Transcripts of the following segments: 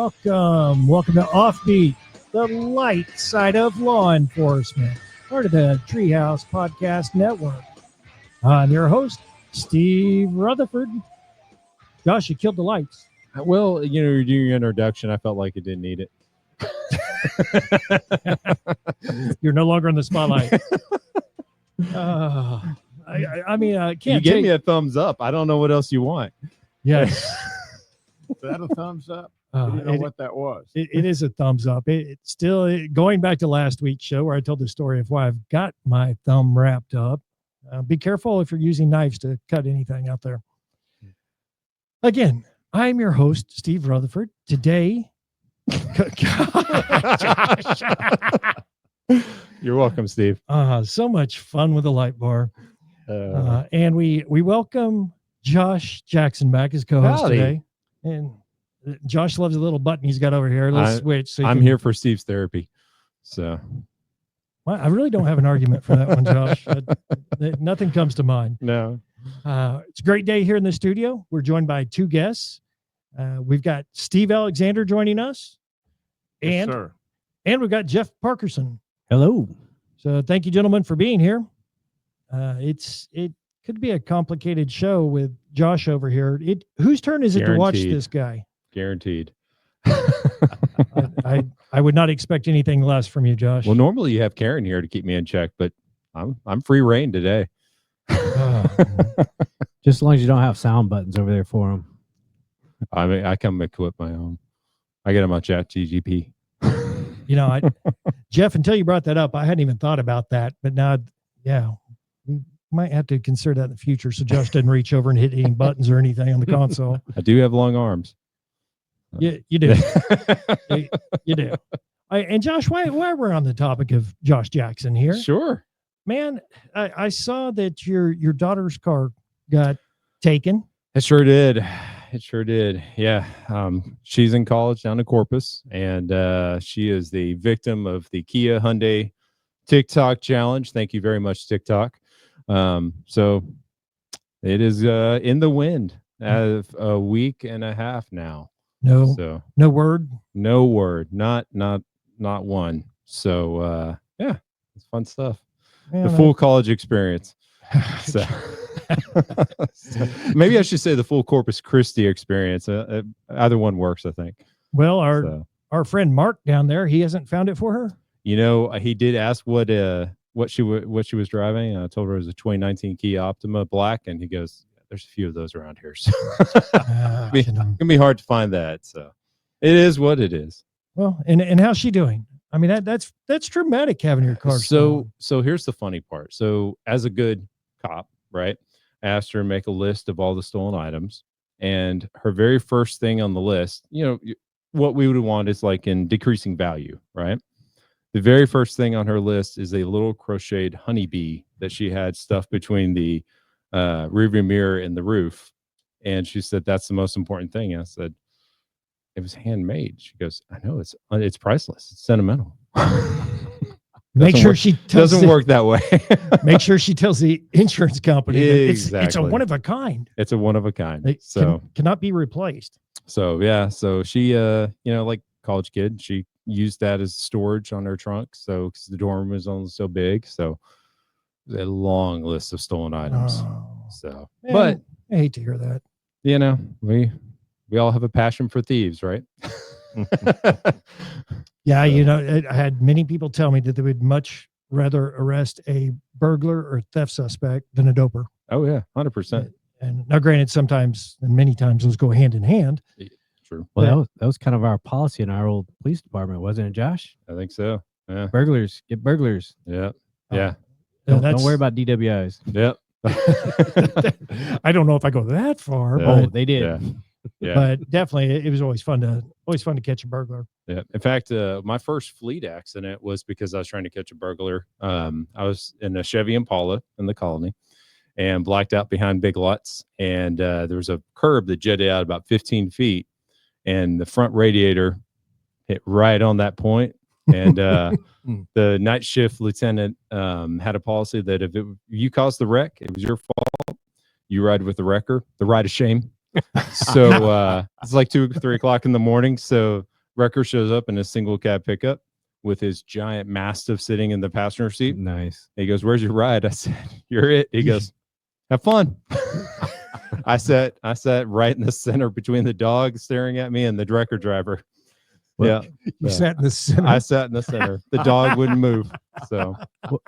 Welcome to Offbeat, the light side of law enforcement, part of the Treehouse Podcast Network. I'm your host, Steve Rutherford. Josh, you killed the lights. Well, you're doing your introduction. I felt like it didn't need it. You're no longer in the spotlight. Can't you gave me a thumbs up. I don't know what else you want. Yes. Is that a thumbs up? I didn't know what that was. It is a thumbs up. It's still going back to last week's show where I told the story of why I've got my thumb wrapped up. Be careful if you're using knives to cut anything out there. Again, I'm your host, Steve Rutherford. Today, You're welcome, Steve. So much fun with a light bar. And we welcome Josh Jackson back as co-host Howdy. today. And Josh loves a little button he's got over here. Let's switch. So I'm here for Steve's therapy. So I really don't have an argument for that one, Josh. Nothing comes to mind. No. It's a great day here in the studio. We're joined by two guests. We've got Steve Alexander joining us. Yes, sir. And we've got Jeff Parkerson. Hello. So thank you, gentlemen, for being here. It could be a complicated show with Josh over here. Whose turn is it to watch this guy? Guaranteed. I would not expect anything less from you, Josh. Well, normally you have Karen here to keep me in check, but I'm free reign today. Just as long as you don't have sound buttons over there for them. I mean, I come equip my own. I get them on ChatGPT. Jeff, until you brought that up, I hadn't even thought about that. But now, yeah, we might have to consider that in the future. So Josh didn't reach over and hit any buttons or anything on the console. I do have long arms. Yeah, you do. You do. And Josh, why we're on the topic of Josh Jackson here? Sure. Man, I saw that your daughter's car got taken. It sure did. Yeah. She's in college down in Corpus, and she is the victim of the Kia Hyundai TikTok challenge. Thank you very much, TikTok. So it is in the wind as a week and a half now. No word. Not one. So yeah, it's fun stuff. Man, the full college experience. So maybe I should say the full Corpus Christi experience. Either one works, I think. Well, our friend Mark down there, he hasn't found it for her. He did ask what she was driving. I told her it was a 2019 Kia Optima Black, and he goes, "There's a few of those around here, so it's gonna be hard to find that." So it is what it is. Well, and how's she doing? I mean, that's traumatic having your car stolen. So here's the funny part. So as a good cop, right? I asked her to make a list of all the stolen items, and her very first thing on the list, what we would want is like in decreasing value, right? The very first thing on her list is a little crocheted honeybee that she had stuffed between the rearview mirror and the roof, and she said that's the most important thing. I said it was handmade. She goes, I know, it's priceless. It's sentimental. Make sure she doesn't work that way. Make sure she tells the insurance company exactly. It's a one of a kind. It's a one of a kind. It cannot be replaced. So yeah, so she like college kid, she used that as storage on her trunk. So because the dorm was only so big, so a long list of stolen items. So, man, but I hate to hear that. We all have a passion for thieves, right? Yeah, I had many people tell me that they would much rather arrest a burglar or theft suspect than a doper. Oh yeah, 100%. And now, granted, sometimes and many times those go hand in hand. True. Well, that was kind of our policy in our old police department, wasn't it, Josh? I think so. Yeah. Burglars get burglars. Yeah. Yeah. Don't worry about DWIs. Yep. I don't know if I go that far. Yeah. But, Oh, they did. Yeah. But definitely, it was always fun to catch a burglar. Yeah. In fact, my first fleet accident was because I was trying to catch a burglar. I was in a Chevy Impala in the colony and blacked out behind Big Lots. And there was a curb that jetted out about 15 feet. And the front radiator hit right on that point. And the night shift lieutenant had a policy that if you caused the wreck, it was your fault. You ride with the wrecker, the ride of shame. So it's like 2 or 3 o'clock in the morning. So Wrecker shows up in a single cab pickup with his giant Mastiff sitting in the passenger seat. Nice. He goes, "Where's your ride?" I said, "You're it." He goes, "Have fun." I sat right in the center between the dog staring at me and the Wrecker driver. Well, Yeah, You sat in the center. I sat in the center. The dog wouldn't move. So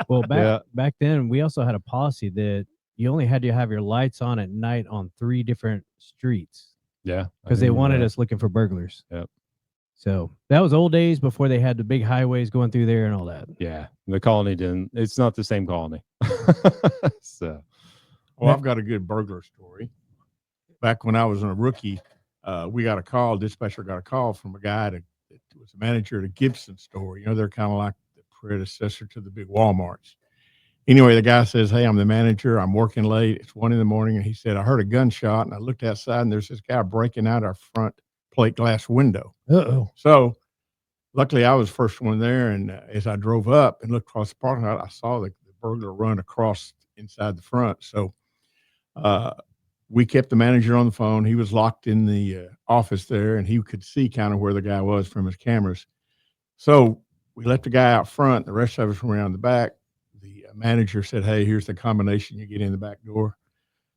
well, Yeah. back then we also had a policy that you only had to have your lights on at night on 3 different streets yeah, because they wanted us looking for burglars. Yep. So that was old days before they had the big highways going through there and all that. Yeah, the colony didn't. It's not the same colony. So Well, I've got a good burglar story. Back when I was a rookie, we got a call. Dispatcher got a call from a guy that was a manager at a Gibson store. You know, they're kind of like the predecessor to the big Walmarts. Anyway, the guy says, "Hey, I'm the manager. I'm working late. It's 1 a.m. And he said, "I heard a gunshot." And I looked outside and there's this guy breaking out our front plate glass window. Uh-oh. So luckily I was the first one there. And as I drove up and looked across the parking lot, I saw the burglar run across inside the front. So we kept the manager on the phone. He was locked in the office there, and he could see kind of where the guy was from his cameras. So we left the guy out front. The rest of us were around the back. The manager said, "Hey, here's the combination. You get in the back door."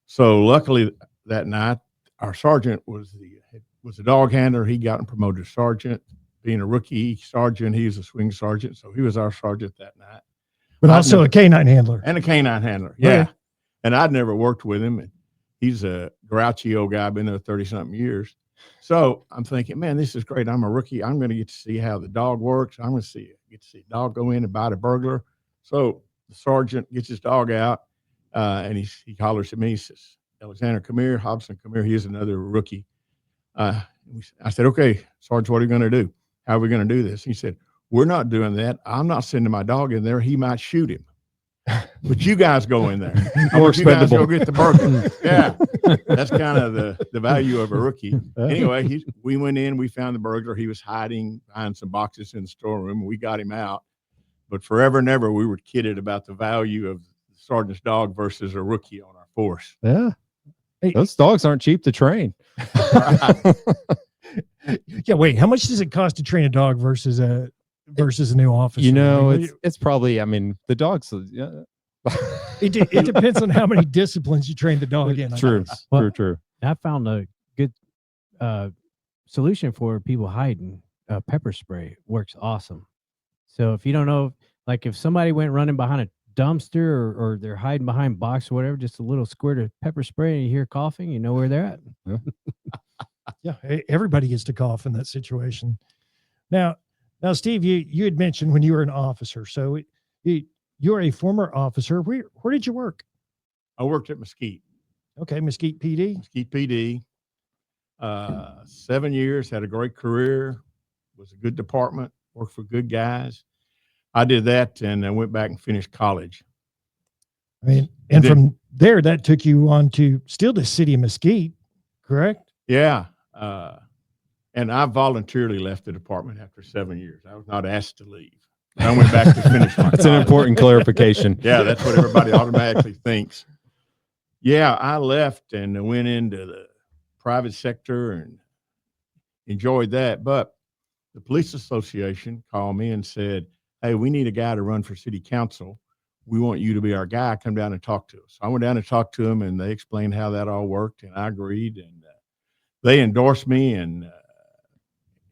So luckily that night, our sergeant was a dog handler. He got promoted to sergeant. Being a rookie sergeant, he was a swing sergeant. So he was our sergeant that night. But also a canine handler. And a canine handler. Yeah. Okay. And I'd never worked with him. And he's a grouchy old guy, been there 30-something years. So I'm thinking, man, this is great. I'm a rookie. I'm going to get to see how the dog works. I'm going to get to see a dog go in and bite a burglar. So the sergeant gets his dog out, and he hollers at me. He says, "Alexander, come here. Hobson, come here." He is another rookie. I said, "Okay, Sergeant, what are you going to do? How are we going to do this?" He said, "We're not doing that. I'm not sending my dog in there. He might shoot him. But you guys go in there. I want you guys go get the burglar." Yeah, that's kind of the value of a rookie. Anyway, we went in, we found the burglar. He was hiding behind some boxes in the storeroom. We got him out. But forever and ever, we were kidded about the value of the sergeant's dog versus a rookie on our force. yeah, Hey. those dogs aren't cheap to train. Yeah, wait, how much does it cost to train a dog versus a new officer? You know, I mean, it's probably. I mean, the dogs. Yeah. it depends on how many disciplines you train the dog in. I True, guess. Well, true. I found a good solution for people hiding. Pepper spray works awesome. So if you don't know, like if somebody went running behind a dumpster or they're hiding behind box or whatever, just a little squirt of pepper spray and you hear coughing, you know where they're at. Yeah, everybody gets to cough in that situation. Now, Steve, you had mentioned when you were an officer. So you're a former officer. Where did you work? I worked at Mesquite. Okay, Mesquite PD. Mesquite PD. 7 years, had a great career, was a good department, worked for good guys. I did that and I went back and finished college. I mean, and from there, that took you on to still the city of Mesquite, correct? Yeah. And I voluntarily left the department after 7 years. I was not asked to leave. I went back to finish my That's an college. important clarification. Yeah, that's what everybody automatically thinks. Yeah, I left and went into the private sector and enjoyed that. But the police association called me and said, "Hey, we need a guy to run for city council. We want you to be our guy. Come down and talk to us." So I went down and talked to them, and they explained how that all worked, and I agreed. And they endorsed me and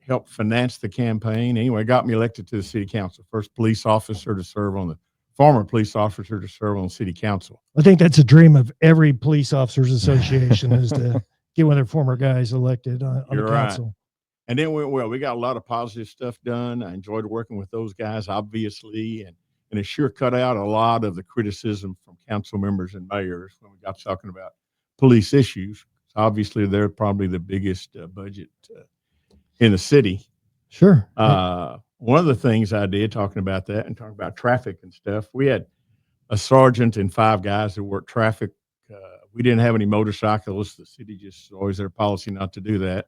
helped finance the campaign. Anyway, got me elected to the city council. First police officer to serve on the former police officer to serve on city council. I think that's a dream of every police officers association is to get one of their former guys elected on the council. Right. And then we got a lot of positive stuff done. I enjoyed working with those guys, obviously, and it sure cut out a lot of the criticism from council members and mayors when we got talking about police issues. So obviously, they're probably the biggest budget in the city. Sure. One of the things I did talking about that and talking about traffic and stuff, we had a sergeant and 5 guys that worked traffic. We didn't have any motorcyclists. The city just always their policy not to do that.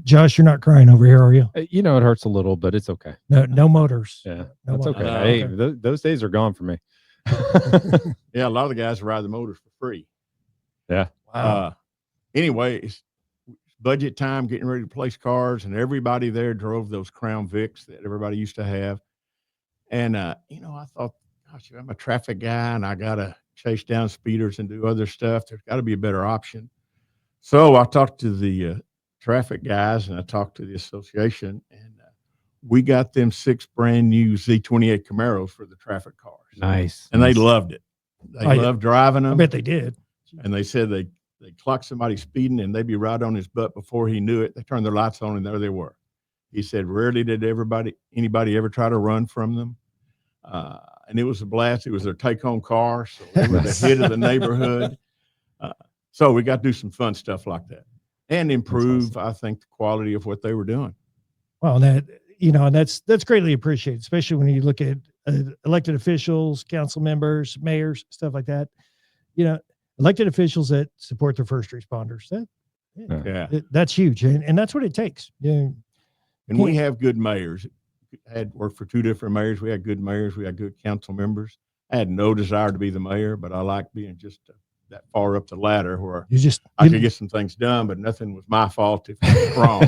Josh, you're not crying over here, are you? You know, it hurts a little, but it's okay. No motors. Yeah, No that's motors. okay. Hey, Okay. those days are gone for me. Yeah, a lot of the guys ride the motors for free. Yeah. Anyway, it's budget time, getting ready to place cars, and everybody there drove those Crown Vics that everybody used to have. And, you know, I thought, gosh, I'm a traffic guy and I got to chase down speeders and do other stuff. There's got to be a better option. So I talked to the traffic guys and I talked to the association, and we got them 6 brand new Z28 Camaros for the traffic cars. Nice. And they loved it. They loved driving I them. bet they did. And they said they clocked somebody speeding and they'd be right on his butt before he knew it. They turned their lights on and there they were. He said, rarely did anybody ever try to run from them. And it was a blast. It was their take-home car, so they were the hit of the neighborhood. So we got to do some fun stuff like that and improve, I think, the quality of what they were doing. Well, that, you know, that's greatly appreciated, especially when you look at elected officials, council members, mayors, stuff like that. You know, elected officials that support their first responders. That's huge, and that's what it takes. Yeah. And we have good mayors. I had worked for 2 different mayors. We had good mayors. We had good council members. I had no desire to be the mayor, but I like being just that far up the ladder where I could get some things done, but nothing was my fault if it was wrong.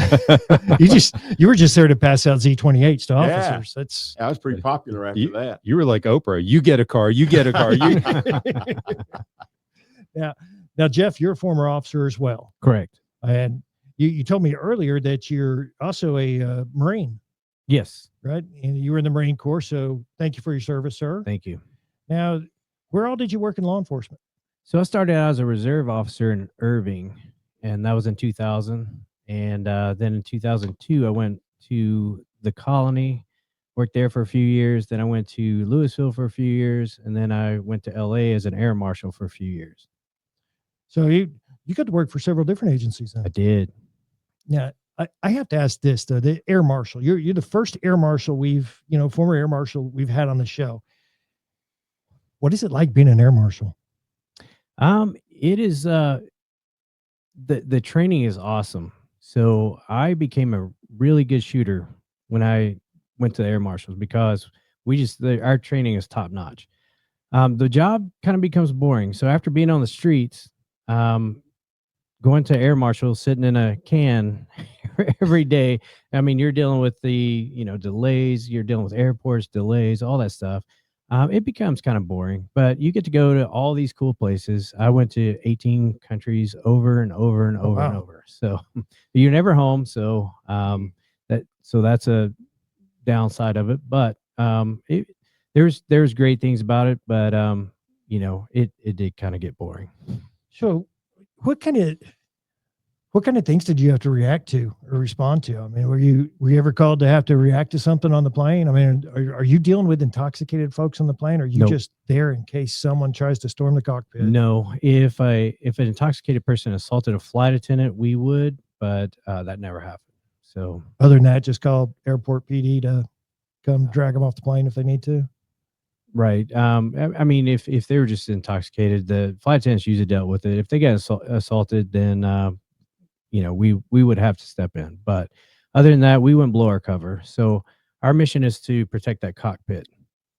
you were just there to pass out Z28s to officers. I was pretty popular after that. You were like Oprah. You get a car. You get a car. Yeah. Now, Jeff, you're a former officer as well. Correct. And you told me earlier that you're also a Marine. Yes. Right. And you were in the Marine Corps. So thank you for your service, sir. Thank you. Now, where all did you work in law enforcement? So I started out as a reserve officer in Irving, and that was in 2000. And then in 2002, I went to the Colony, worked there for a few years. Then I went to Louisville for a few years, and then I went to LA as an Air Marshal for a few years. So you got to work for several different agencies then. I did. Yeah. I have to ask this though, the Air Marshal, you're the first Air Marshal former Air Marshal we've had on the show. What is it like being an Air Marshal? It is, the training is awesome. So I became a really good shooter when I went to the Air Marshals because our training is top notch. The job kind of becomes boring. So after being on the streets, going to Air Marshal, sitting in a can every day. I mean, you're dealing with the, delays, you're dealing with airports, delays, all that stuff. It becomes kind of boring, but you get to go to all these cool places. I went to 18 countries over and over and over and over. So you're never home. So, that's a downside of it, but, there's great things about it, but, it did kind of get boring. So what kind of things did you have to react to or respond to? I mean, were you ever called to have to react to something on the plane? I mean, are you dealing with intoxicated folks on the plane? Or are you Nope. just there in case someone tries to storm the cockpit? No, if an intoxicated person assaulted a flight attendant, we would, but that never happened. So Other than that, just call airport PD to come drag them off the plane if they need to. right. I mean, if they were just intoxicated, the flight attendants usually dealt with it. If they got assaulted, then we would have to step in. But other than that, we wouldn't blow our cover. So our mission is to protect that cockpit.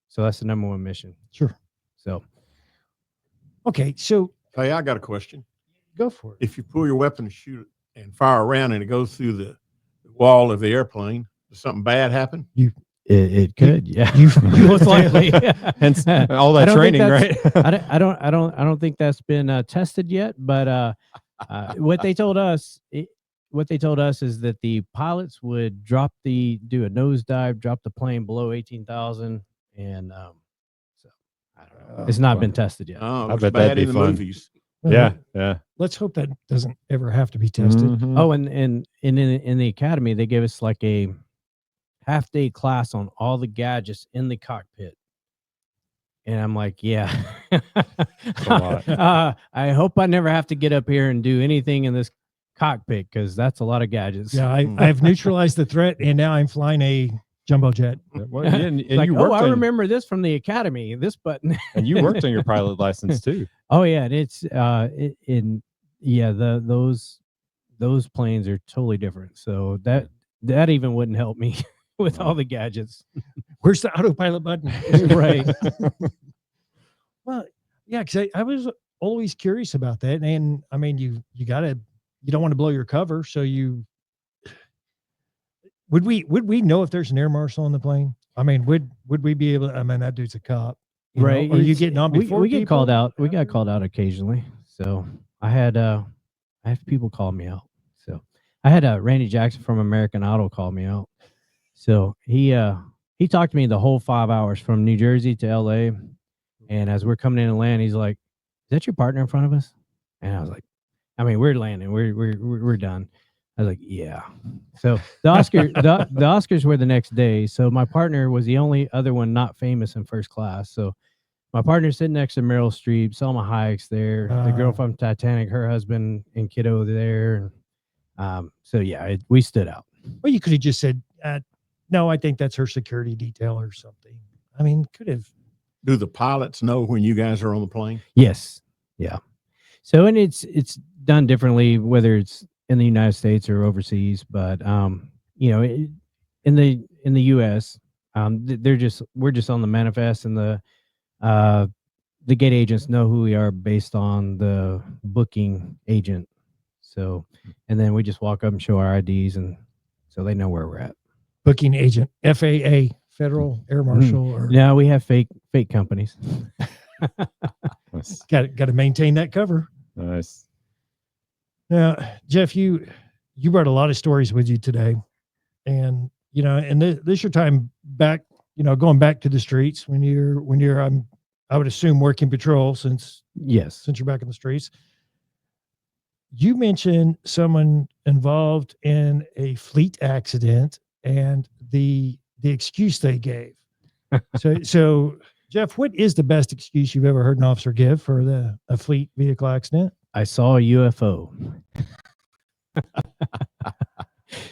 So that's the number one mission. Sure. So Okay, so Hey, I got a question. go for it. If you pull your weapon and shoot it and fire around and it goes through the wall of the airplane, does something bad happen? it could, yeah. You most likely. Hence all that training, right? I don't think that's been tested yet, but what they told us is that the pilots would do a nosedive, drop the plane below 18,000, and so I don't know. It's not been tested yet. Oh, I it's bet bad that'd be in the fun. movies. Yeah. Let's hope that doesn't ever have to be tested. Mhm. Oh, and in the academy, they gave us like a half-day class on all the gadgets in the cockpit. And I'm like, yeah. a lot. I hope I never have to get up here and do anything in this cockpit because that's a lot of gadgets. Yeah, I've neutralized the threat, and now I'm flying a jumbo jet. Well, and Like, you oh, worked I remember this from the academy. This button. and you worked on your pilot license too. Oh yeah, and it's those planes are totally different. So that even wouldn't help me with all the gadgets. Where's the autopilot button? Right. Well, yeah, because I was always curious about that. And I mean, you you don't want to blow your cover. So would we know if there's an air marshal on the plane? I mean, would we be able to, I mean, that dude's a cop. Right. Are you getting on before we get people? called out. We got called out occasionally. So I have people call me out. So I had Randy Jackson from American Idol call me out. So he talked to me the whole 5 hours from New Jersey to LA. And as we're coming in to land, he's like, "Is that your partner in front of us?" And I was like, "I mean, we're landing. We're done." I was like, "Yeah." So the Oscars were the next day. So my partner was the only other one not famous in first class. So my partner's sitting next to Meryl Streep, Selma Hayek's there, the girl from Titanic, her husband and kiddo there. And so yeah, we stood out. Well, you could have just said, "No, I think that's her security detail or something." I mean, could have. Do the pilots know when you guys are on the plane? Yes. Yeah. So, and it's done differently, whether it's in the United States or overseas, but, you know, in the US, we're just on the manifest, and the gate agents know who we are based on the booking agent. So, and then we just walk up and show our IDs, and so they know where we're at. Booking agent, FAA, Federal Air Marshal, or No, we have fake companies. got to maintain that cover. Nice. Now, Jeff, you brought a lot of stories with you today, and and this your time back, going back to the streets when you're I would assume working patrol since Yes, you're back in the streets. You mentioned someone involved in a fleet accident and the excuse they gave. So Jeff, what is the best excuse you've ever heard an officer give for a fleet vehicle accident? I saw a UFO.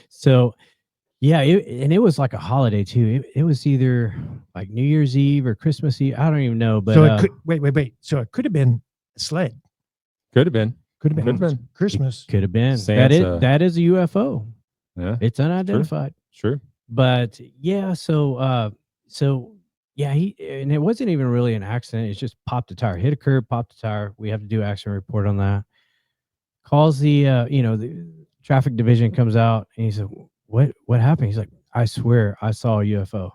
So, yeah, it was like a holiday too. It was either like New Year's Eve or Christmas Eve. I don't even know. But so it could, wait. So it could have been a sled. Could have been. Could have been Christmas. Could have been. Santa. That is a UFO. Yeah. It's unidentified. Sure. But yeah, so yeah, and it wasn't even really an accident. It's just popped a tire, hit a curb, popped a tire. We have to do accident report on that. Calls the the traffic division, comes out, and he said, what happened? He's like, I swear I saw a UFO.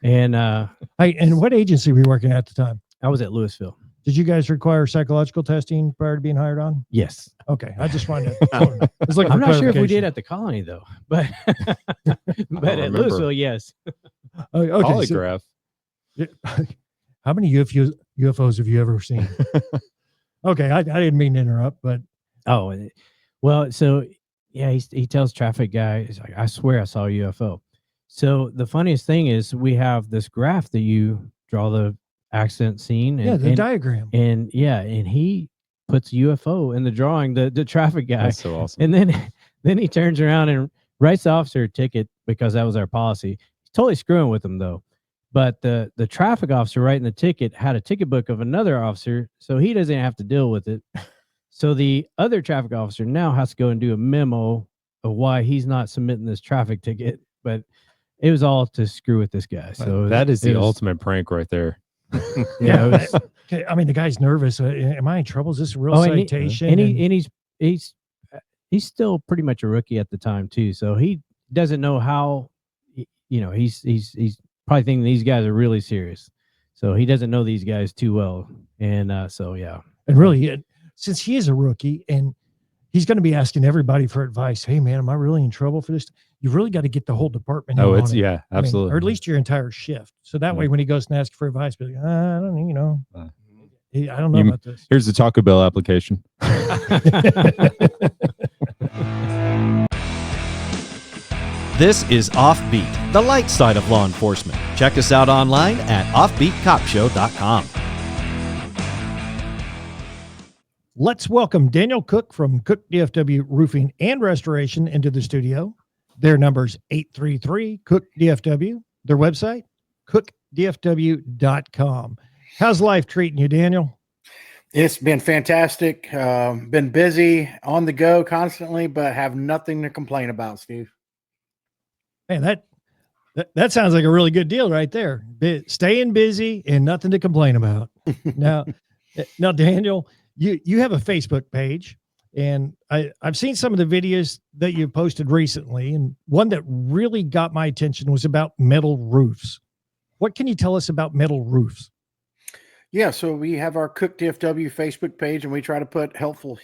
And and what agency were you working at the time? I was at Louisville. Did you guys require psychological testing prior to being hired on? Yes. Okay, I just wanted to. I'm not sure if we did at the colony though, but at Louisville, yes. Okay, Polygraph. How many UFOs have you ever seen? Okay, I didn't mean to interrupt, but well, so yeah, he tells traffic guy, he's like, I swear I saw a UFO. So the funniest thing is we have this graph that you draw the accident scene, and diagram, and he puts UFO in the drawing, the traffic guy. That's so awesome. And then he turns around and writes the officer a ticket because that was our policy. He's totally screwing with him though. But the traffic officer writing the ticket had a ticket book of another officer, so he doesn't have to deal with it. So the other traffic officer now has to go and do a memo of why he's not submitting this traffic ticket. But it was all to screw with this guy. So that is the ultimate prank right there. Yeah. I mean, the guy's nervous. Am I in trouble? Is this a real citation? And he's still pretty much a rookie at the time too. So he doesn't know how, he's probably thinking these guys are really serious. So he doesn't know these guys too well. And so, yeah. And really, since he is a rookie and he's going to be asking everybody for advice. Hey man, am I really in trouble for this? You've really got to get the whole department. Yeah, absolutely. I mean, or at least your entire shift. So that way, when he goes and asks for advice, be like, I don't know. I don't know about this. Here's the Taco Bell application. This is Offbeat, the light side of law enforcement. Check us out online at offbeatcopshow.com. Let's welcome Daniel Cook from Cook DFW Roofing and Restoration into the studio. Their number's 833-COOK-DFW. Their website, cookdfw.com. How's life treating you, Daniel? It's been fantastic. Been busy, on the go constantly, but have nothing to complain about, Steve. Man, that sounds like a really good deal right there. Staying busy and nothing to complain about. Now, Daniel, you have a Facebook page, And I've seen some of the videos that you posted recently, and one that really got my attention was about metal roofs. What can you tell us about metal roofs? Yeah, so we have our Cook DFW Facebook page, and we try to put helpful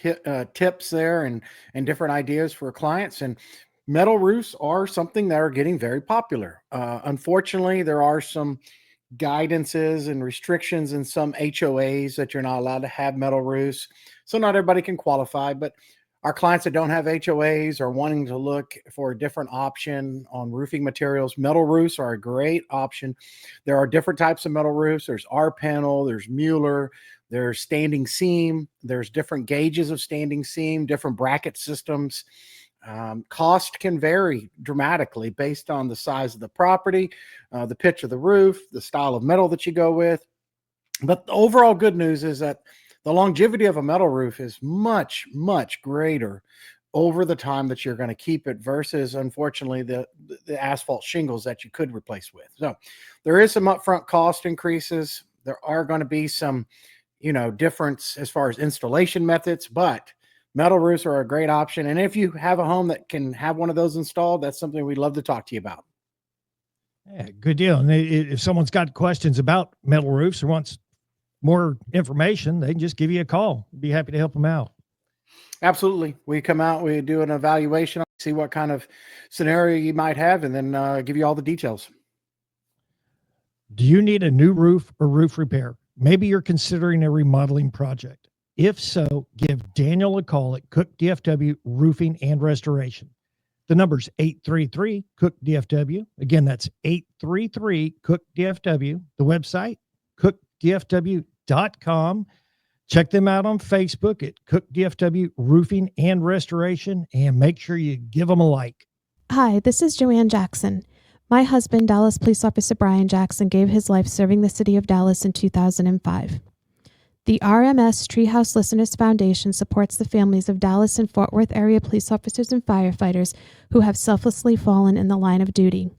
tips there and different ideas for clients. And metal roofs are something that are getting very popular. Unfortunately, there are some guidances and restrictions in some HOAs that you're not allowed to have metal roofs. So not everybody can qualify, but our clients that don't have HOAs are wanting to look for a different option on roofing materials. Metal roofs are a great option. There are different types of metal roofs. There's R-panel, there's Mueller, there's standing seam, there's different gauges of standing seam, different bracket systems. Cost can vary dramatically based on the size of the property, the pitch of the roof, the style of metal that you go with. But the overall good news is that the longevity of a metal roof is much, much greater over the time that you're going to keep it versus, unfortunately, the asphalt shingles that you could replace with. So there is some upfront cost increases. There are going to be some, difference as far as installation methods, but metal roofs are a great option. And if you have a home that can have one of those installed, that's something we'd love to talk to you about. Yeah, good deal. And if someone's got questions about metal roofs or wants more information, they can just give you a call. Be happy to help them out. Absolutely. We come out, we do an evaluation, see what kind of scenario you might have, and then give you all the details. Do you need a new roof or roof repair? Maybe you're considering a remodeling project. If so, give Daniel a call at Cook DFW Roofing and Restoration. The number's 833 Cook DFW. Again, that's 833 Cook DFW. The website, cookdfw.com. Check them out on Facebook at Cook DFW Roofing and Restoration, and make sure you give them a like. Hi, this is Joanne Jackson. My husband, Dallas Police Officer Brian Jackson, gave his life serving the city of Dallas in 2005. The RMS Treehouse Listeners Foundation supports the families of Dallas and Fort Worth area police officers and firefighters who have selflessly fallen in the line of duty.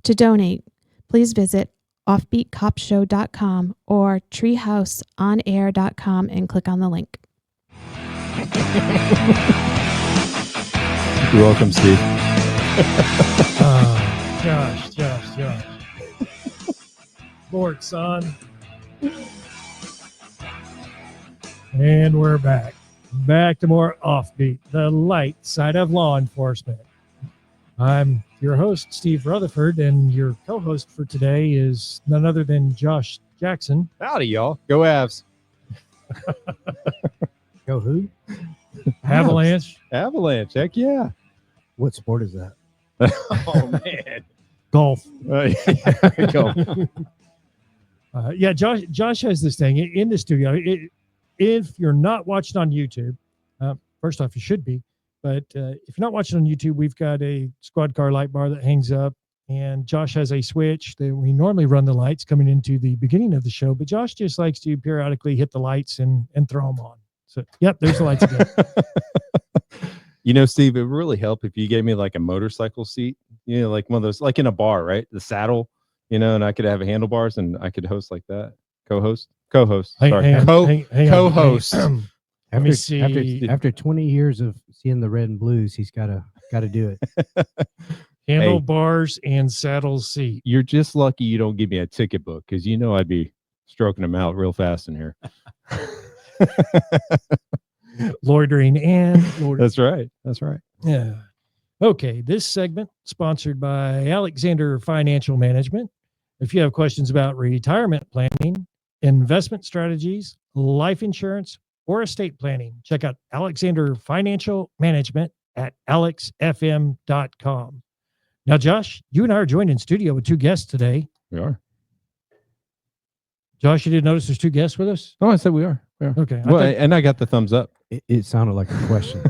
To donate, please visit offbeatcopshow.com or treehouseonair.com and click on the link. You're welcome, Steve. Josh. Lord, son. And we're back to more Offbeat, the light side of law enforcement. I'm your host, Steve Rutherford, and your co-host for today is none other than Josh Jackson. Howdy, y'all. Go Avs. Go who? Avalanche. Avalanche. Heck yeah. What sport is that? Oh, man. Golf. There we go. Yeah, Josh has this thing in the studio. If you're not watching on YouTube, first off, you should be. But if you're not watching on YouTube, we've got a squad car light bar that hangs up, and Josh has a switch that we normally run the lights coming into the beginning of the show, but Josh just likes to periodically hit the lights and throw them on. So, yep, there's the lights again. Steve, it would really help if you gave me like a motorcycle seat, like one of those, like in a bar, right? The saddle, and I could have handlebars and I could host like that. Co-host. Sorry. Co-host. Let me see. After 20 years of seeing the red and blues, he's got to do it. Handlebars and saddle seat. You're just lucky you don't give me a ticket book because I'd be stroking them out real fast in here. Loitering. That's right. Yeah. Okay. This segment sponsored by Alexander Financial Management. If you have questions about retirement planning, investment strategies, life insurance, or estate planning, check out Alexander Financial Management at alexfm.com. Now, Josh, you and I are joined in studio with two guests today. We are. Josh, you didn't notice there's two guests with us? Oh, I said we are. Okay. And I got the thumbs up. It sounded like a question.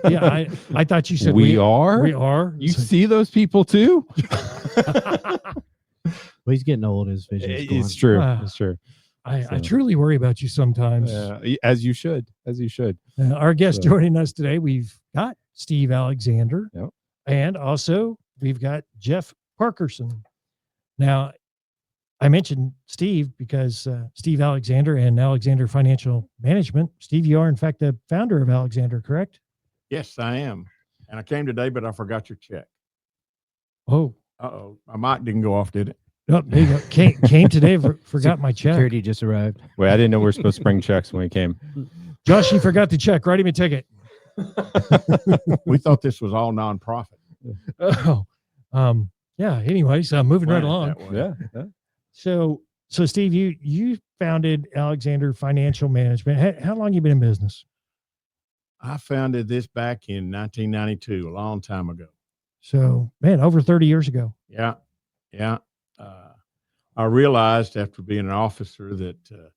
Yeah, I thought you said we are. We are. You see those people too? Well, he's getting old. His vision is gone. It's true. It's true. I truly worry about you sometimes. As you should. Our guest joining us today, we've got Steve Alexander. Yep. And also we've got Jeff Parkerson. Now, I mentioned Steve because Steve Alexander and Alexander Financial Management. Steve, you are in fact the founder of Alexander, correct? Yes, I am. And I came today, but I forgot your check. Oh, Uh-oh. My mic didn't go off, did it? oh, there you go. Came today, forgot my check. Security just arrived. Wait, I didn't know we were supposed to bring checks when we came. Josh, you forgot the check. Write him a ticket. We thought this was all nonprofit. Oh, yeah. Anyways, moving right Ran it along. that way. Yeah. So Steve, you founded Alexander Financial Management. How long you been in business? I founded this back in 1992, a long time ago. So, man, over 30 years ago. Yeah. Yeah. I realized after being an officer that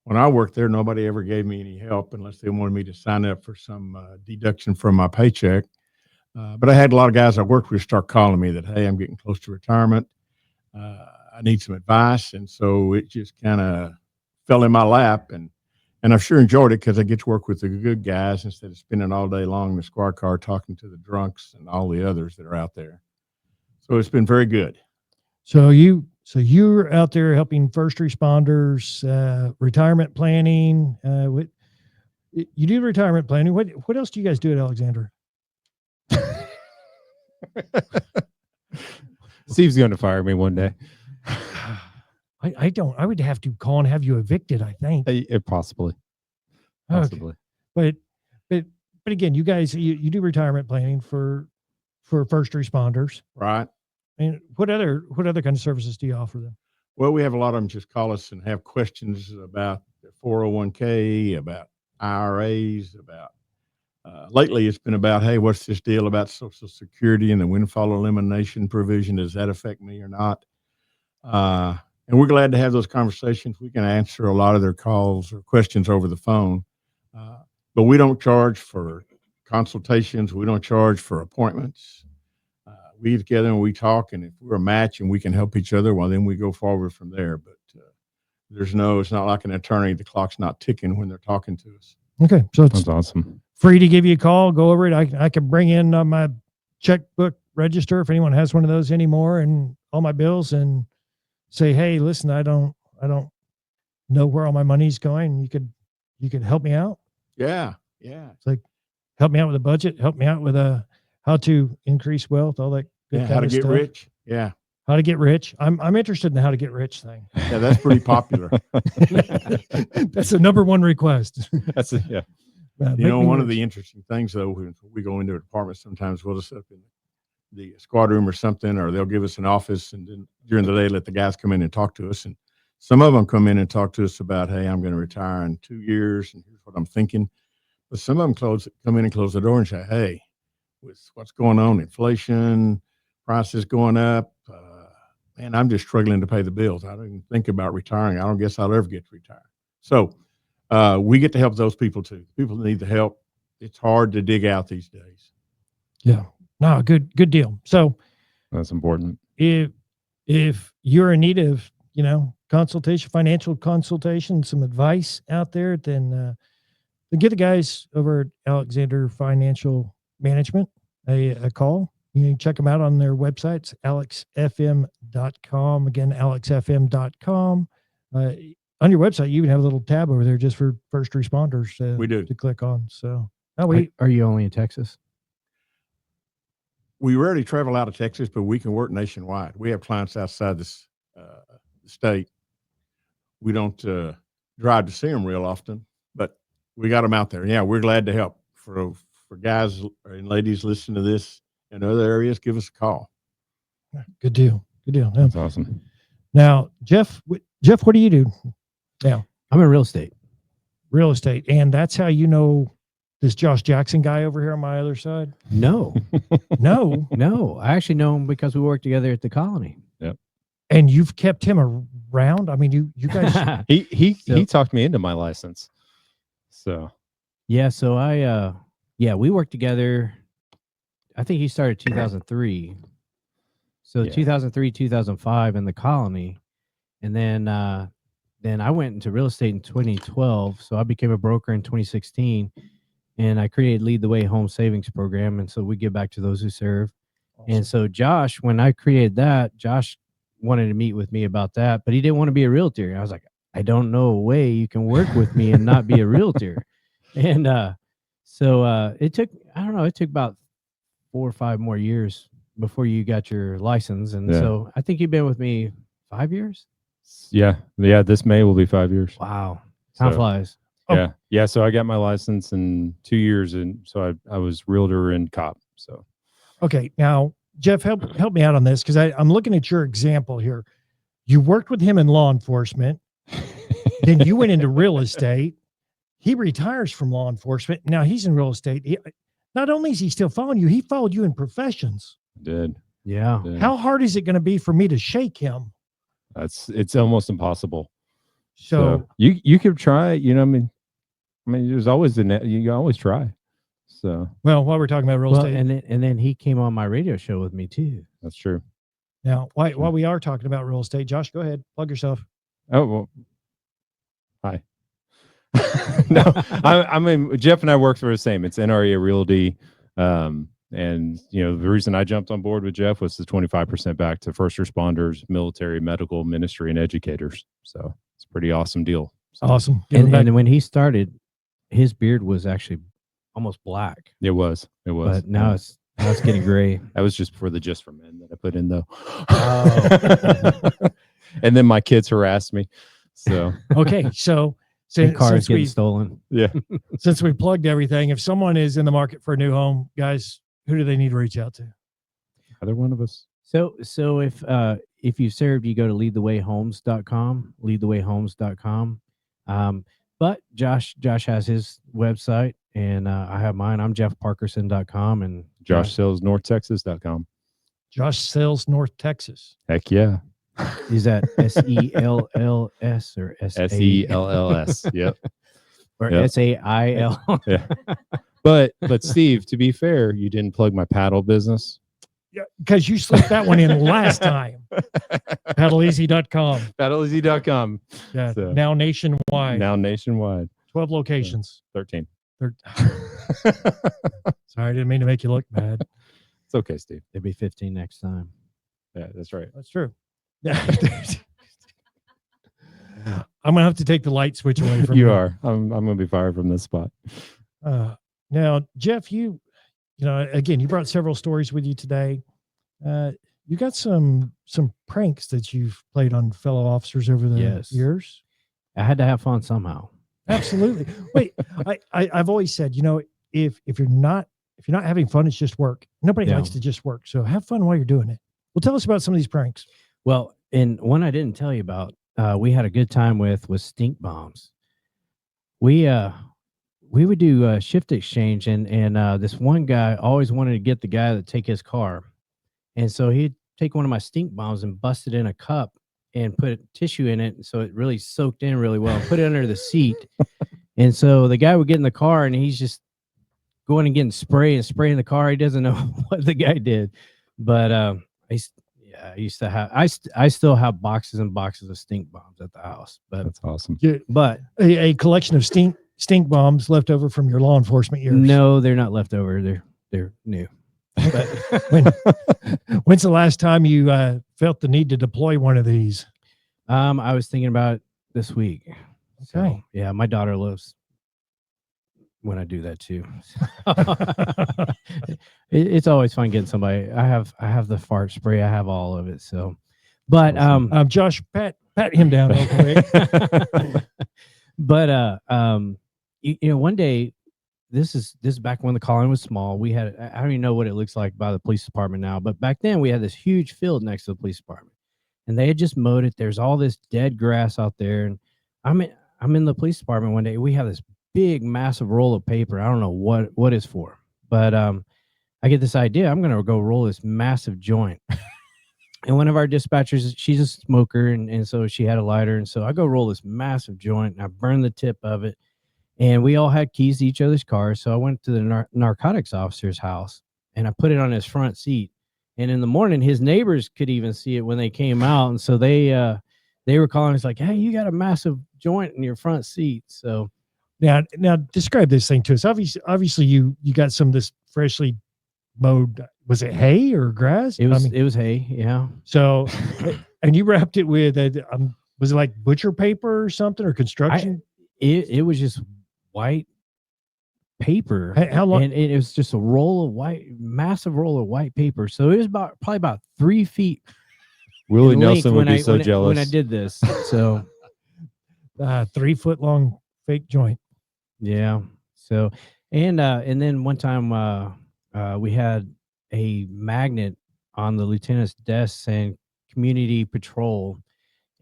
when I worked there, nobody ever gave me any help unless they wanted me to sign up for some deduction from my paycheck. But I had a lot of guys I worked with start calling me that, hey, I'm getting close to retirement. I need some advice. And so it just kind of fell in my lap. And I've sure enjoyed it because I get to work with the good guys instead of spending all day long in the squad car talking to the drunks and all the others that are out there. So it's been very good. So you're out there helping first responders, retirement planning. You do retirement planning. What else do you guys do at Alexander? Steve's going to fire me one day. I don't. I would have to call and have you evicted, I think. Possibly. Okay. But again, you guys, you do retirement planning for first responders. Right. And what other kind of services do you offer them? Well, we have a lot of them just call us and have questions about their 401k, about IRAs, about lately it's been about, hey, what's this deal about Social Security and the windfall elimination provision? Does that affect me or not? And we're glad to have those conversations. We can answer a lot of their calls or questions over the phone, but we don't charge for consultations. We don't charge for appointments. We get together and we talk, and if we're a match and we can help each other, well, then we go forward from there. But it's not like an attorney. The clock's not ticking when they're talking to us. Okay. So it's That's awesome. free to give you a call, go over it. I can bring in my checkbook register if anyone has one of those anymore and all my bills and say, hey, listen, I don't know where all my money's going. You could help me out. Yeah. Yeah. It's like, help me out with a budget, help me out with how to increase wealth, all that good kind How to of get stuff. rich. Yeah. How to get rich. I'm interested in the how to get rich thing. Yeah. That's pretty popular. That's the number one request. That's it. Yeah. One of the interesting things though, when we go into a department, sometimes we'll just sit up in the squad room or something, or they'll give us an office and then during the day, let the guys come in and talk to us. And some of them come in and talk to us about, hey, I'm going to retire in 2 years and here's what I'm thinking. But some of them come in and close the door and say, hey, with what's going on, inflation, prices going up, man, I'm just struggling to pay the bills. I don't even think about retiring. I don't guess I'll ever get to retire. So we get to help those people too. People need the help. It's hard to dig out these days. Yeah. No, good deal. So That's important. if you're in need of, consultation, financial consultation, some advice out there, then get the guys over at Alexander Financial Management a call. You can check them out on their websites, alexfm.com. Again, alexfm.com. On your website, you even have a little tab over there just for first responders We do. to click on. So, Are you only in Texas? We rarely travel out of Texas, but we can work nationwide. We have clients outside this the state. We don't drive to see them real often, but we got them out there. Yeah, we're glad to help. For guys and ladies listening to this in other areas, give us a call. Good deal. That's awesome. Now, Jeff, what do you do now? I'm in real estate. Real estate. And that's how you know this Josh Jackson guy over here on my other side? No, No. no. I actually know him because we worked together at the Colony. And you've kept him around? I mean, you guys. He talked me into my license. So Yeah, so we worked together. I think he started 2003. So Yeah. 2003, 2005 in the Colony. And then I went into real estate in 2012. So I became a broker in 2016 and I created Lead the Way Home Savings Program. And so we give back to those who serve. And so Josh, when I created that, Josh wanted to meet with me about that, but he didn't want to be a realtor. And I was like, I don't know a way you can work with me and not be a realtor. And so it took, I don't know. It took about 4 or 5 more years before you got your license, and Yeah. so I think you've been with me 5 years. Yeah. This May will be 5 years. Wow, time So, flies. Oh. Yeah. Yeah. So I got my license in 2 years, and so I was realtor and cop. So Okay, now Jeff, help me out on this because I'm looking at your example here. You worked with him in law enforcement, then you went into real estate. He retires from law enforcement. Now he's in real estate. Not only is he still following you, he followed you in professions. did. Yeah. did. How hard is it going to be for me to shake him? It's almost impossible. So you could try, I mean there's always you can always try. So well, while we're talking about real Well, estate, and then he came on my radio show with me too. that's true. now while we are talking about real estate, Josh, go ahead, plug yourself. Oh, well, hi. No, I mean, Jeff and I work for the same. It's NRA Realty. And the reason I jumped on board with Jeff was the 25% back to first responders, military, medical, ministry, and educators. So it's a pretty awesome deal. So Awesome. And when he started, his beard was actually almost black, it was. but now it's getting gray. That was just for the Just for Men that I put in though. Oh. And then my kids harassed me. So Okay, so The car is since getting we stolen. since we plugged everything, if someone is in the market for a new home, guys, who do they need to reach out to? either one of us. So if you've served, you go to leadthewayhomes.com, leadthewayhomes.com. But Josh has his website, and I have mine. I'm jeffparkerson.com, and JoshSalesNorthTexas.com. Josh Sales North Texas. Heck yeah. is that SELLS or SELLS. Yep. or Yep. SAIL? Yeah. But Steve, to be fair, you didn't plug my paddle business. Yeah, because you slipped that one in last time. Paddleeasy.com. Paddleeasy.com. Yeah. So- Now nationwide. Now nationwide. 12 locations. 13. Sorry, I didn't mean to make you look bad. It's okay, Steve. It'll be 15 next time. Yeah, that's right. That's true. I'm gonna have to take the light switch away from You are. I'm gonna be fired from this spot. Now, Jeff, you again, you brought several stories with you today. You got some pranks that you've played on fellow officers over the Yes. years. I had to have fun somehow. Absolutely. Wait, I've always said, if you're not having fun, it's just work. Nobody Yeah. likes to just work. So have fun while you're doing it. Well, tell us about some of these pranks. Well, and one I didn't tell you about, we had a good time with was stink bombs. We would do shift exchange, and this one guy always wanted to get the guy that take his car, and so he'd take one of my stink bombs and bust it in a cup and put tissue in it, so it really soaked in really well. And put it under the seat, and so the guy would get in the car, and he's just going and getting spray and spraying the car. He doesn't know what the guy did, but I used to have. I still have boxes and boxes of stink bombs at the house, but That's awesome. but A collection of stink bombs left over from your law enforcement years. no, they're not left over. They're new. But When's the last time you felt the need to deploy one of these? I was thinking about it this week. So, Okay. yeah, my daughter loves when I do that too. It's always fun getting somebody. I have the fart spray. I have all of it. So, but Josh, pat him down real quick. but one day, this is back when the colony was small. We had, I don't even know what it looks like by the police department now, but back then we had this huge field next to the police department, and they had just mowed it. There's all this dead grass out there, and I'm in the police department one day. We have this big, massive roll of paper. I don't know what it's for, but I get this idea. I'm gonna go roll this massive joint. And one of our dispatchers, she's a smoker, and so she had a lighter, and so I go roll this massive joint, and I burn the tip of it. And we all had keys to each other's cars, so I went to the narcotics officer's house, and I put it on his front seat. And in the morning, his neighbors could even see it when they came out, and so they were calling us like, "Hey, you got a massive joint in your front seat." So Now describe this thing to us. Obviously, you got some of this freshly mowed. Was it hay or grass? it was hay, yeah. So, and you wrapped it with was it like butcher paper or something or construction? It was just white paper. How long? And it was just a roll of massive roll of white paper. So it was probably about 3 feet. Willie in Nelson length would when be so jealous. when I did this. So 3 foot long fake joint. yeah. So and then one time we had a magnet on the lieutenant's desk saying community patrol.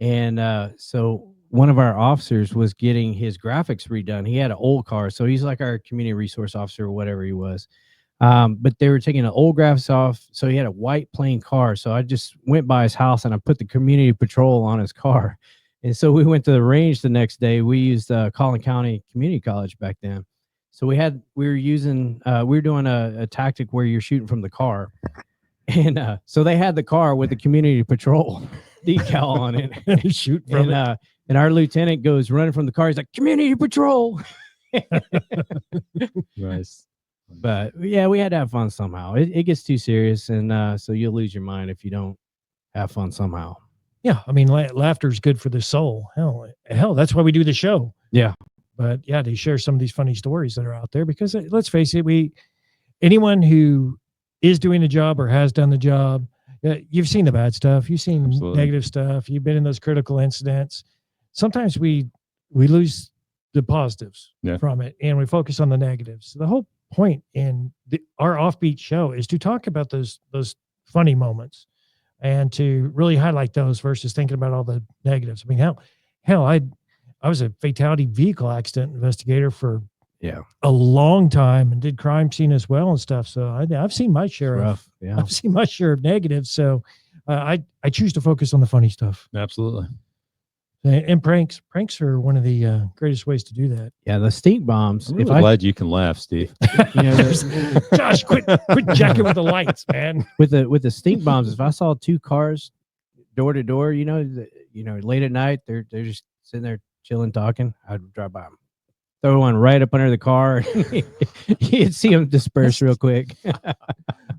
And so one of our officers was getting his graphics redone. He had an old car, so he's like our community resource officer or whatever he was. But they were taking the old graphics off, so he had a white plain car. So I just went by his house and I put the community patrol on his car. And so we went to the range the next day. We used Collin County Community College back then. So we were doing a tactic where you're shooting from the car. And so they had the car with the community patrol decal on it. And shoot from it. And our lieutenant goes running from the car. He's like, community patrol. Nice. But yeah, we had to have fun somehow. It gets too serious. And so you'll lose your mind if you don't have fun somehow. Yeah. I mean, laughter is good for the soul. Hell, that's why we do the show. Yeah. But yeah, to share some of these funny stories that are out there, because let's face it, anyone who is doing the job or has done the job, you've seen the bad stuff. You've seen negative stuff. You've been in those critical incidents. Sometimes we lose the positives from it and we focus on the negatives. The whole point in our Offbeat show is to talk about those funny moments and to really highlight those versus thinking about all the negatives. I mean, hell, I was a fatality vehicle accident investigator for a long time and did crime scene as well and stuff. So I've seen my share I've seen my share of negatives. So I choose to focus on the funny stuff. Absolutely. And pranks are one of the greatest ways to do that. Yeah, the stink bombs. I'm really glad you can laugh, Steve. Josh, quit jacking with the lights, man. With the stink bombs, if I saw 2 cars door to door, late at night, they're just sitting there chilling, talking, I'd drive by them. Throw one right up under the car. You'd see them disperse real quick.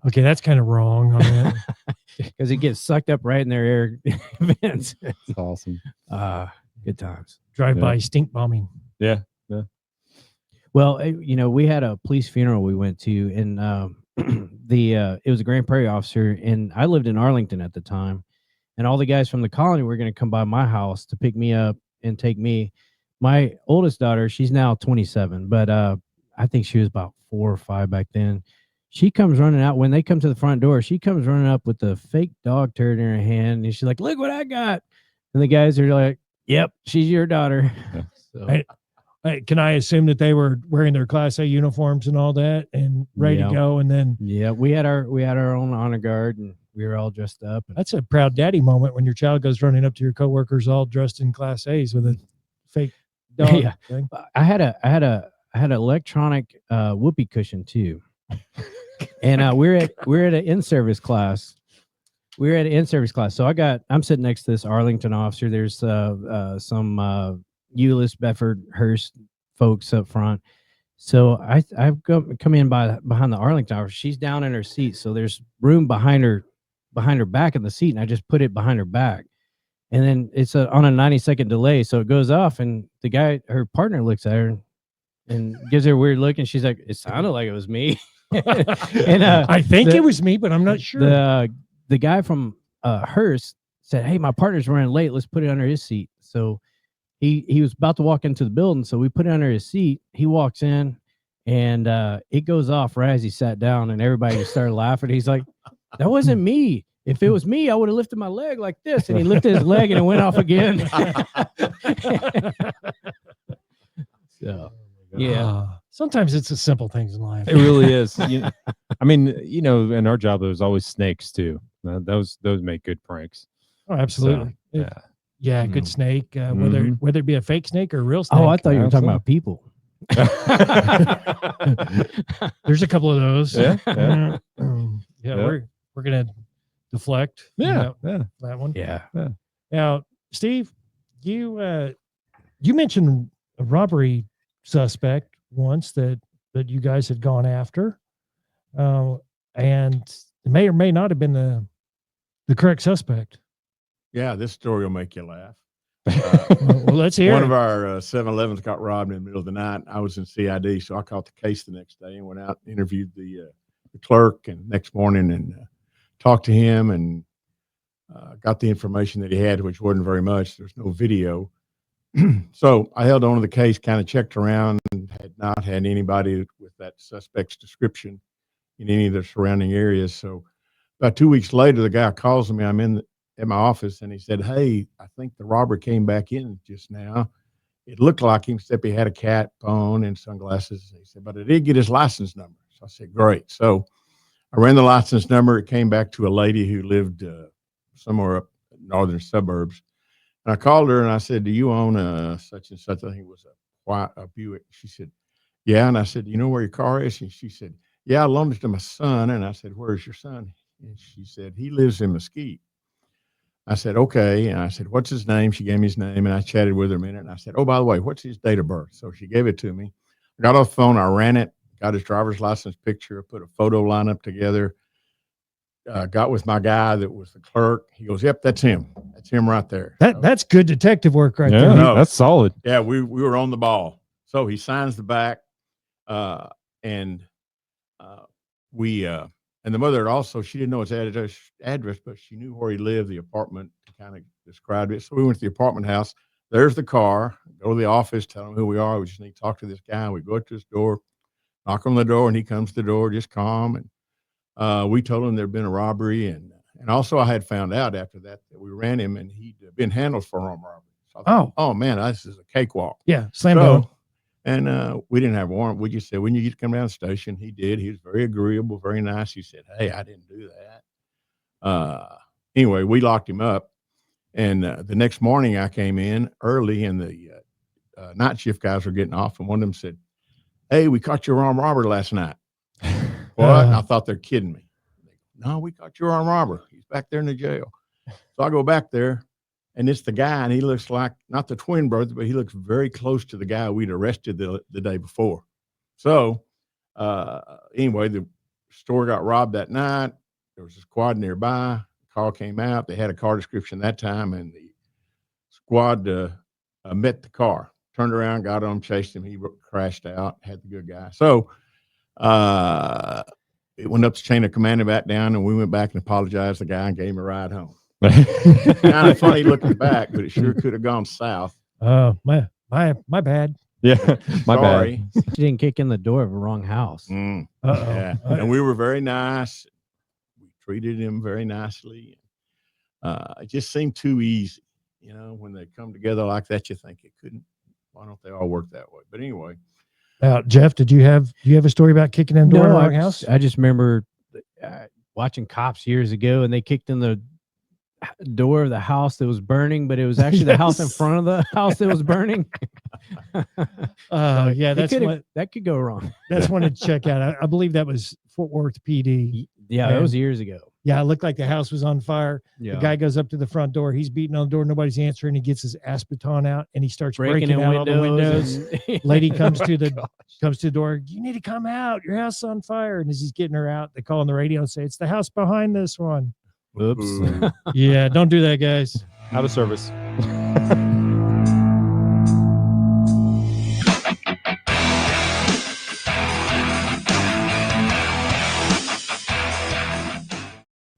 Okay, that's kind of wrong on that. Because it gets sucked up right in their air vents. That's awesome. Good times. Drive-by stink bombing. Yeah. Well, we had a police funeral we went to, and it was a Grand Prairie officer, and I lived in Arlington at the time, and all the guys from the colony were going to come by my house to pick me up and take me. My oldest daughter, she's now 27, but I think she was about 4 or 5 back then. She comes running out. When they come to the front door, she comes running up with a fake dog turd in her hand, and she's like, "Look what I got!" And the guys are like, "Yep, she's your daughter." So, can I assume that they were wearing their Class A uniforms and all that, and ready to go? And then we had our own honor guard, and we were all dressed up. That's a proud daddy moment when your child goes running up to your coworkers all dressed in Class A's with a fake dog thing. I had an electronic whoopee cushion too. And we're at an in-service class. So I'm sitting next to this Arlington officer. There's some Euless, Bedford, Hearst folks up front. So I've come in behind the Arlington officer. She's down in her seat, so there's room behind her back in the seat, and I just put it behind her back. And then it's on a 90-second delay, so it goes off, and the guy, her partner, looks at her and gives her a weird look, and she's like, "It sounded like it was me." And I think it was me, but I'm not sure. The guy from Hearst said, "Hey, my partner's running late. Let's put it under his seat." So he was about to walk into the building, so we put it under his seat. He walks in, and it goes off right as he sat down, and everybody just started laughing. He's like, "That wasn't me. If it was me, I would have lifted my leg like this." And he lifted his leg, and it went off again. So, yeah. Sometimes it's the simple things in life. It really is. I mean, in our job, there was always snakes too. Those make good pranks. Oh, absolutely. So, yeah. Good snake. Whether it be a fake snake or a real snake. Oh, I thought you were talking about people. There's a couple of those. Yeah. We're gonna deflect. Yeah. That one. Yeah. Now, Steve, you mentioned a robbery suspect once that you guys had gone after, and it may or may not have been the correct suspect. Yeah, this story will make you laugh. Well, let's hear One it. of our 7-Elevens got robbed in the middle of the night. I was in CID, so I caught the case the next day and went out and interviewed the clerk and next morning and talked to him and got the information that he had, which wasn't very much. There's no video. So I held on to the case, kind of checked around, and had not had anybody with that suspect's description in any of the surrounding areas. So about 2 weeks later, the guy calls me. I'm in my office, and he said, "Hey, I think the robber came back in just now. It looked like him, except he had a cat phone and sunglasses." He said, "But I did get his license number." So I said, "Great." So I ran the license number. It came back to a lady who lived somewhere up in northern suburbs. And I called her and I said, "Do you own a such and such?" I think it was a Buick. She said, "Yeah." And I said, "Do you know where your car is?" And she said, "Yeah, I loaned it to my son." And I said, "Where's your son?" And she said, "He lives in Mesquite." I said, "Okay." And I said, "What's his name?" She gave me his name, and I chatted with her a minute. And I said, "Oh, by the way, what's his date of birth?" So she gave it to me. I got off the phone. I ran it, got his driver's license picture, put a photo lineup together. Got with my guy that was the clerk. He goes, "Yep, that's him. That's him right there." That's good detective work right Yeah, there. No. that's solid. Yeah, we were on the ball. So he signs the back, and we and the mother also, she didn't know his address, but she knew where he lived, the apartment, kind of described it. So we went to the apartment house. There's the car. Go to the office, tell him who we are. We just need to talk to this guy. We go up to his door, knock on the door, and he comes to the door, just calm. And we told him there'd been a robbery, and also I had found out after that we ran him, and he'd been handled for armed robbery. So I thought, oh man, this is a cakewalk. Yeah, slam dunk. And we didn't have a warrant. We just said, "When you get to come down the station," he did. He was very agreeable, very nice. He said, "Hey, I didn't do that." Anyway, we locked him up, and the next morning I came in early, and the night shift guys were getting off, and one of them said, "Hey, we caught your armed robber last night." What? And I thought they're kidding me. "No, we caught your armed robber. He's back there in the jail." So I go back there, and it's the guy, and he looks like not the twin brother, but he looks very close to the guy we'd arrested the day before. So anyway, the store got robbed that night. There was a squad nearby. The call came out. They had a car description that time, and the squad met the car, turned around, got on, chased him. He crashed out, had the good guy. So it went up the chain of command and back down, and we went back and apologized to the guy and gave him a ride home. Kind of funny looking back, but it sure could have gone south. Oh, my bad. Yeah, my Sorry. You didn't kick in the door of the wrong house. Uh-oh. Yeah. And we were very nice. We treated him very nicely. It just seemed too easy. You know, when they come together like that, you think it couldn't. Why don't they all work that way? But anyway. Jeff, do you have a story about kicking in the door in the wrong house? I just remember watching Cops years ago, and they kicked in the door of the house that was burning, but it was actually the house in front of the house that was burning. Yeah, that could go wrong. That's one to check out. I believe that was Fort Worth PD. Yeah, that was years ago. Yeah, it looked like the house was on fire. Yeah. The guy goes up to the front door. He's beating on the door. Nobody's answering. He gets his ass baton out and he starts breaking out all the windows. Lady comes to the door. "You need to come out. Your house is on fire." And as he's getting her out, they call on the radio and say, "It's the house behind this one." Oops. Ooh. Yeah, don't do that, guys. Out of service.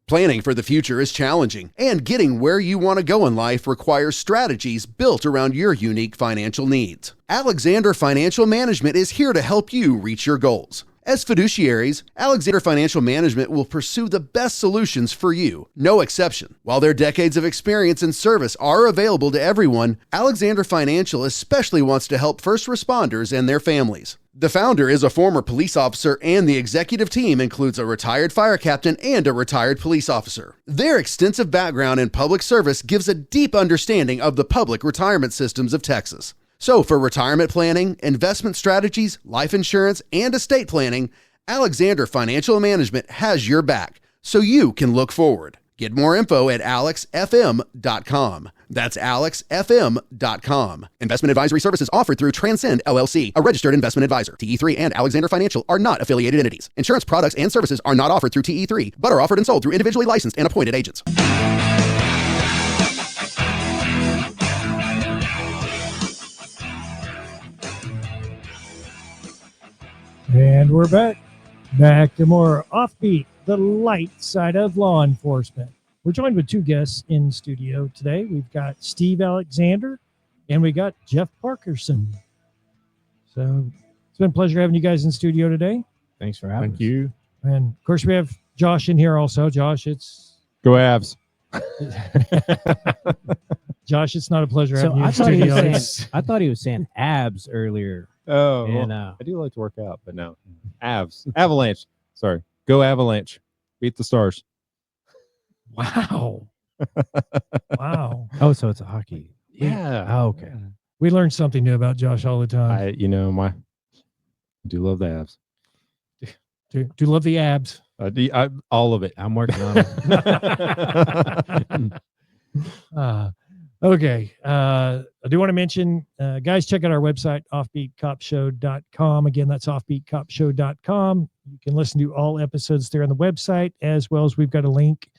Planning for the future is challenging, and getting where you want to go in life requires strategies built around your unique financial needs. Alexander Financial Management is here to help you reach your goals. As fiduciaries, Alexander Financial Management will pursue the best solutions for you, no exception. While their decades of experience and service are available to everyone, Alexander Financial especially wants to help first responders and their families. The founder is a former police officer, and the executive team includes a retired fire captain and a retired police officer. Their extensive background in public service gives a deep understanding of the public retirement systems of Texas. So for retirement planning, investment strategies, life insurance, and estate planning, Alexander Financial Management has your back, so you can look forward. Get more info at alexfm.com. That's alexfm.com. Investment advisory services offered through Transcend LLC, a registered investment advisor. TE3 and Alexander Financial are not affiliated entities. Insurance products and services are not offered through TE3, but are offered and sold through individually licensed and appointed agents. And we're back to more Offbeat, the light side of law enforcement. We're joined with two guests in studio today. We've got Steve Alexander and we got Jeff Parkerson. So it's been a pleasure having you guys in studio today. Thanks for having us. Thank you. And of course, we have Josh in here also. Josh, Go Avs. Josh, it's not a pleasure So having you I in thought, he studio. was saying, I thought he was saying abs earlier. Oh, And well, I do like to work out, but no. Avs. Avalanche. Sorry. Go Avalanche. Beat the Stars. Wow. Wow. oh, so it's a hockey. Yeah. Oh, okay. We learn something new about Josh all the time. I do love the Avs. Do love the abs. All of it. I'm working on it. Okay. I do want to mention, guys, check out our website, offbeatcopshow.com. Again, that's offbeatcopshow.com. You can listen to all episodes there on the website, as well as we've got a link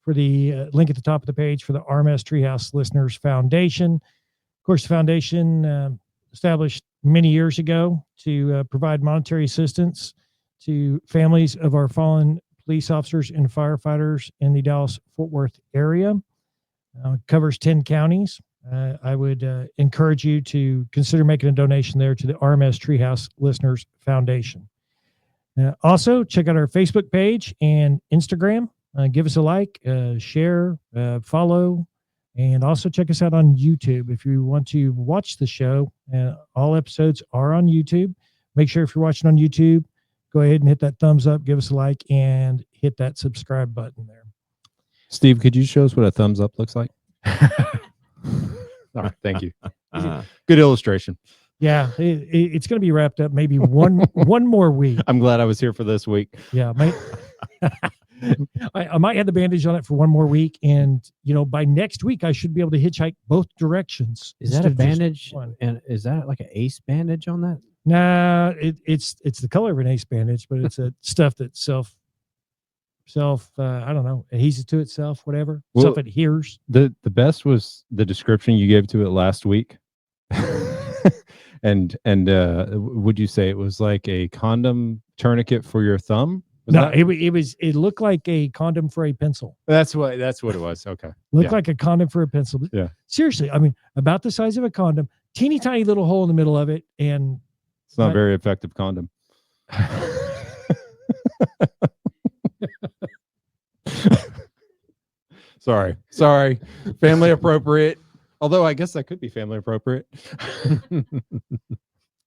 for the link at the top of the page for the RMS Treehouse Listeners Foundation. Of course, the foundation established many years ago to provide monetary assistance to families of our fallen police officers and firefighters in the Dallas-Fort Worth area. Covers 10 counties. I would encourage you to consider making a donation there to the RMS Treehouse Listeners Foundation. Also, check out our Facebook page and Instagram. Give us a like, share, follow, and also check us out on YouTube. If you want to watch the show, all episodes are on YouTube. Make sure if you're watching on YouTube, go ahead and hit that thumbs up, give us a like, and hit that subscribe button there. Steve, could you show us what a thumbs up looks like? All right, thank you. Good illustration. Yeah, it's going to be wrapped up maybe one more week. I'm glad I was here for this week. Yeah, I might have the bandage on it for one more week, and by next week I should be able to hitchhike both directions. Is that a instead of just bandage? one. And is that like an ace bandage on that? Nah, it's the color of an ace bandage, but it's a stuff that self I don't know, adheses to itself, whatever. Well, Self adheres. The best was the description you gave to it last week. and would you say it was like a condom tournificate for your thumb? It looked like a condom for a pencil. That's what it was. Okay. Looked like a condom for a pencil. Yeah. Seriously, I mean, about the size of a condom, teeny tiny little hole in the middle of it, and it's not a very effective condom. Sorry. Family appropriate. Although I guess that could be family appropriate.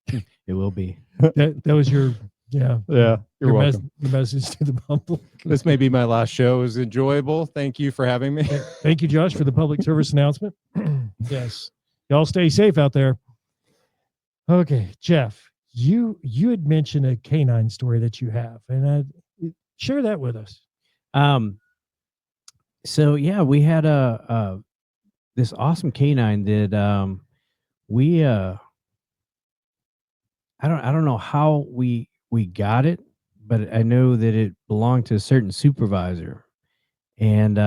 It will be. That was your You're welcome. The message to the public. This may be my last show. It was enjoyable. Thank you for having me. Thank you, Josh, for the public service announcement. Yes. Y'all stay safe out there. Okay, Jeff, you had mentioned a canine story that you have, and share that with us. So yeah, we had this awesome canine that we I don't know how we got it, but I know that it belonged to a certain supervisor, and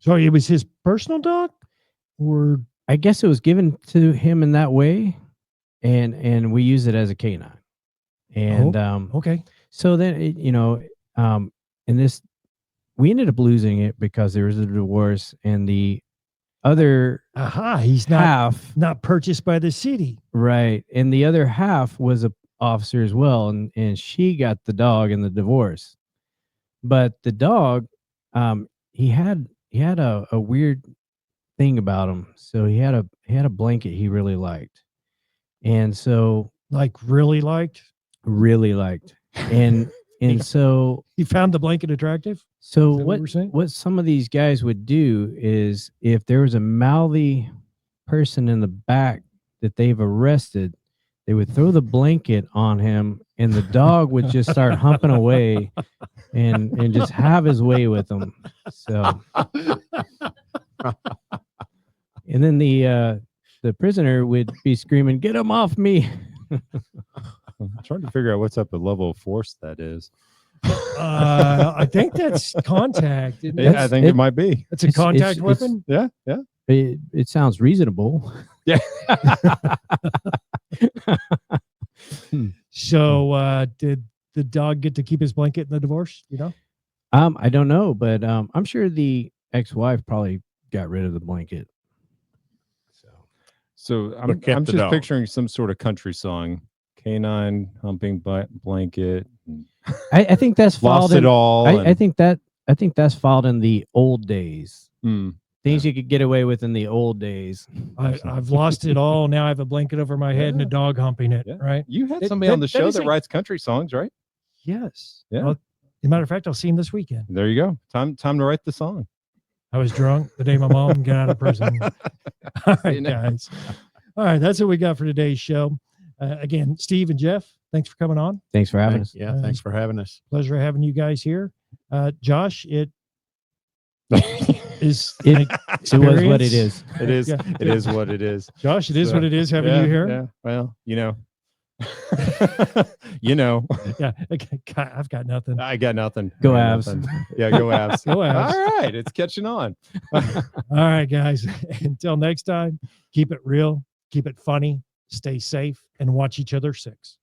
so it was his personal dog, or I guess it was given to him in that way, and we use it as a canine, and okay. So then in this. We ended up losing it because there was a divorce, and the other he's half not purchased by the city, right? And the other half was a officer as well, and she got the dog in the divorce. But the dog, he had a weird thing about him. So he had a blanket he really liked, and so really liked, and so he found the blanket attractive. So what some of these guys would do is, if there was a mouthy person in the back that they've arrested, they would throw the blanket on him, and the dog would just start humping away and just have his way with them. So, and then the prisoner would be screaming, "Get him off me!" I'm trying to figure out what's up the level of force that is. I think that's contact. I think it might be. It's a contact weapon. Yeah. It sounds reasonable. Yeah. So, did the dog get to keep his blanket in the divorce? You know? I don't know, but I'm sure the ex-wife probably got rid of the blanket. So I'm kept the just dog. picturing some sort of country song, canine humping blanket. I think that's Lost filed it in, all. I think that's filed in the old days. Things you could get away with in the old days. I've lost it all. Now I have a blanket over my head and a dog humping it. Yeah. Right? You had It- somebody on the that show is that a- writes country songs, right? Yes. Yeah. Well, as a matter of fact, I'll see him this weekend. There you go. Time to write the song. I was drunk the day my mom got out of prison. All See you right, next. guys. All right, that's what we got for today's show. Again, Steve and Jeff, thanks for coming on. Thanks for having us. Yeah, thanks for having us. Pleasure having you guys here. Josh, it is It was what it is. It is. Yeah. It is what it is. Josh, it is So, what it is having yeah, you here. Yeah. Well, you know. You know. Yeah. Okay, I've got nothing. I got nothing. Go I got Avs. nothing. Yeah, go Avs. Go Avs. All right, it's catching on. All right, guys. Until next time, keep it real, keep it funny, stay safe, and watch each other 6.